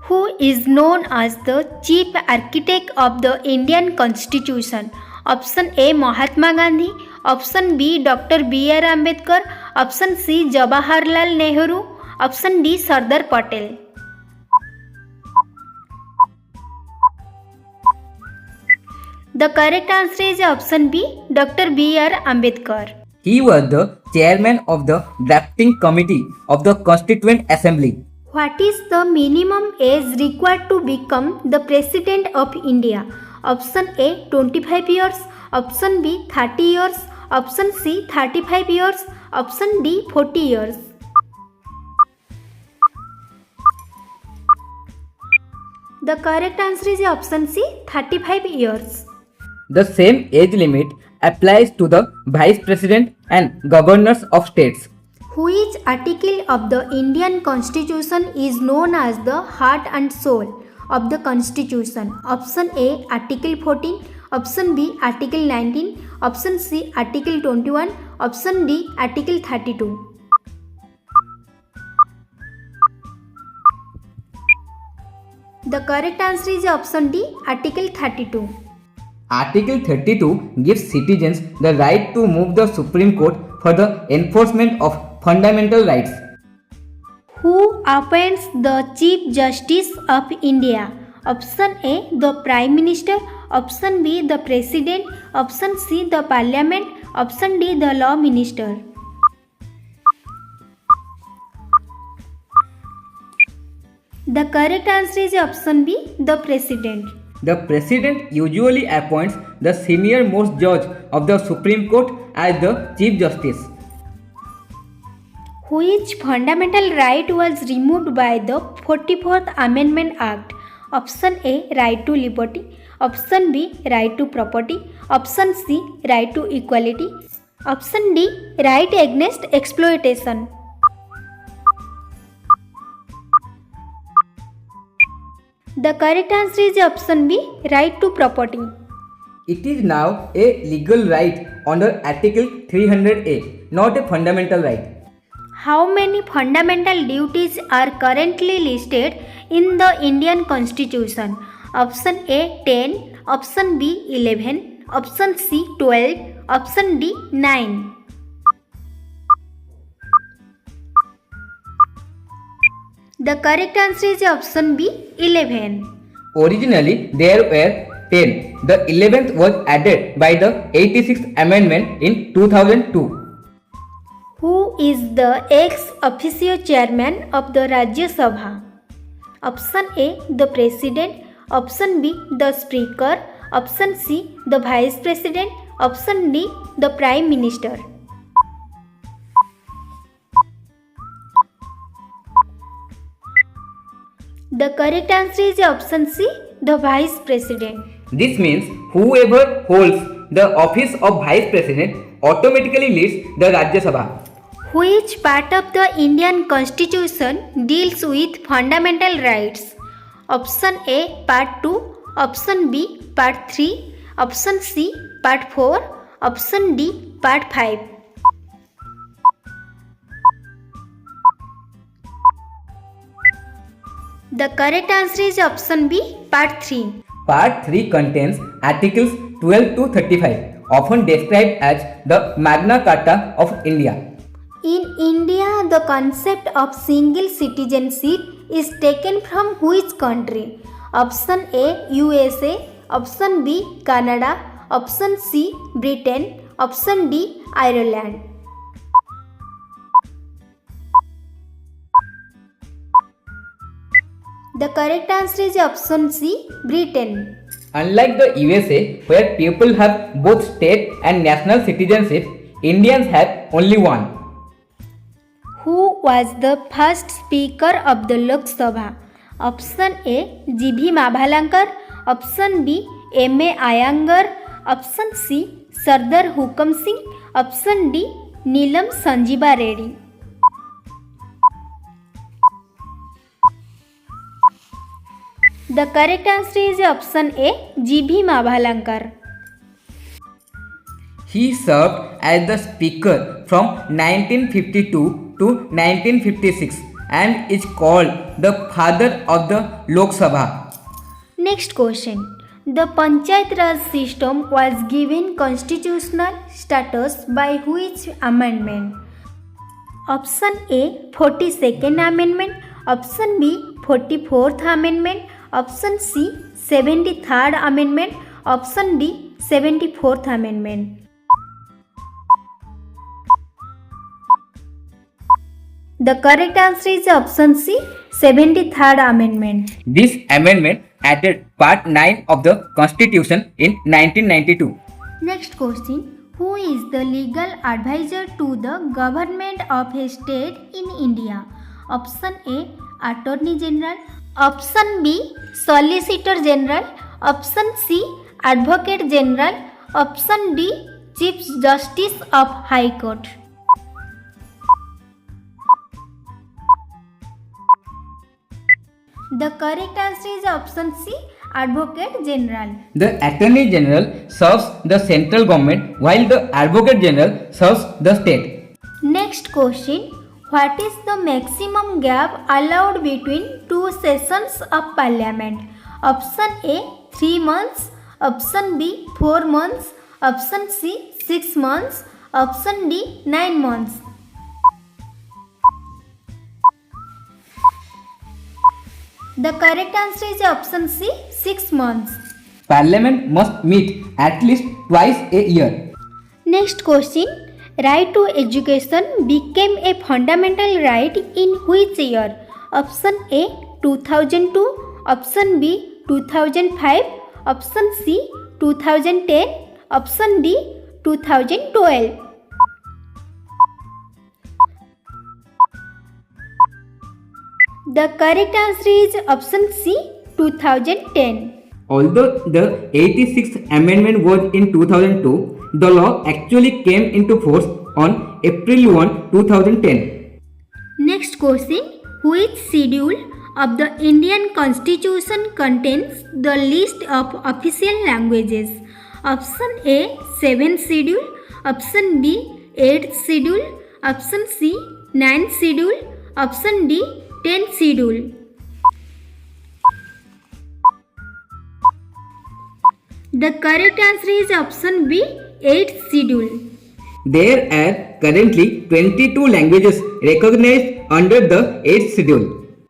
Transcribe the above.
Who is known as the chief architect of the Indian Constitution? Option A Mahatma Gandhi, option B Dr. B.R. Ambedkar, option C Jawaharlal Nehru, option D Sardar Patel. The correct answer is option B Dr. B.R. Ambedkar. He was the chairman of the drafting committee of the Constituent Assembly. What is the minimum age required to become the President of India? Option A 25 years, option B 30 years, option C 35 years, option D 40 years. The correct answer is option C 35 years. The same age limit applies to the Vice President and Governors of states. Which article of the Indian Constitution is known as the heart and soul of the Constitution? Option A Article 14, option B Article 19, option C Article 21, option D Article 32. The correct answer is option D Article 32. Article 32 gives citizens the right to move the Supreme Court for the enforcement of fundamental rights. Who appoints the Chief Justice of India? Option A the Prime Minister, option B the President, option C the Parliament, option D the Law Minister. The correct answer is option B the President. The President usually appoints the senior most judge of the Supreme Court as the Chief Justice. Which fundamental right was removed by the 44th Amendment Act? Option A right to liberty, option B right to property, option C right to equality, option D right against exploitation. The correct answer is option B right to property. It is now a legal right under Article 300A, not a fundamental right. How many fundamental duties are currently listed in the Indian Constitution? Option A 10, option B 11, option C 12, option D 9. The correct answer is option B 11. Originally, there were 10. The 11th was added by the 86th Amendment in 2002. Who is the ex officio chairman of the Rajya Sabha? Option A the President, option B the Speaker, option C the Vice President, option D the Prime Minister. The correct answer is option C the Vice President. This means whoever holds the office of Vice President automatically leads the Rajya Sabha. Which part of the Indian Constitution deals with fundamental rights? Option A Part 2, option B Part 3, option C Part 4, option D Part 5. The correct answer is option B Part 3. Part 3 contains Articles 12 to 35, often described as the Magna Carta of India. In India, the concept of single citizenship is taken from which country? Option A USA, option B Canada, option C Britain, option D Ireland. The correct answer is option C Britain. Unlike the USA, where people have both state and national citizenship, Indians have only one. Who was the first Speaker of the Lok Sabha? Option A G.V. Mavalankar, option B M.A. Iyengar, option C Sardar Hukam Singh, option D Neelam Sanjiva Reddy. The correct answer is option A G.V. Mavalankar. He served as the Speaker from 1952 to 1956 and is called the father of the Lok Sabha? Next question. The Panchayat Raj system was given constitutional status by which amendment? Option A 42nd Amendment, Option B 44th Amendment, Option C 73rd Amendment, Option D 74th Amendment. The correct answer is option C 73rd Amendment. This amendment added Part 9 of the Constitution in 1992. Next question. Who is the legal advisor to the government of a state in India? Option A Attorney General, Option B Solicitor General, Option C Advocate General, Option D Chief Justice of High Court. The correct answer is option C Advocate General. The Attorney General serves the central government while the Advocate General serves the state. Next question. What is the maximum gap allowed between two sessions of Parliament? Option A 3 months, Option B 4 months, Option C 6 months, Option D 9 months. The correct answer is option C 6 months. Parliament must meet at least twice a year. Next question. Right to education became a fundamental right in which year? Option A 2002, Option B 2005, Option C 2010, Option D 2012. The correct answer is option C 2010. Although the 86th Amendment was in 2002, the law actually came into force on April 1, 2010. Next question. Which schedule of the Indian Constitution contains the list of official languages? Option A 7th schedule, Option B 8th schedule, Option C 9th schedule, Option D 10th schedule. The correct answer is option B 8th schedule. There are currently 22 languages recognized under the 8th schedule.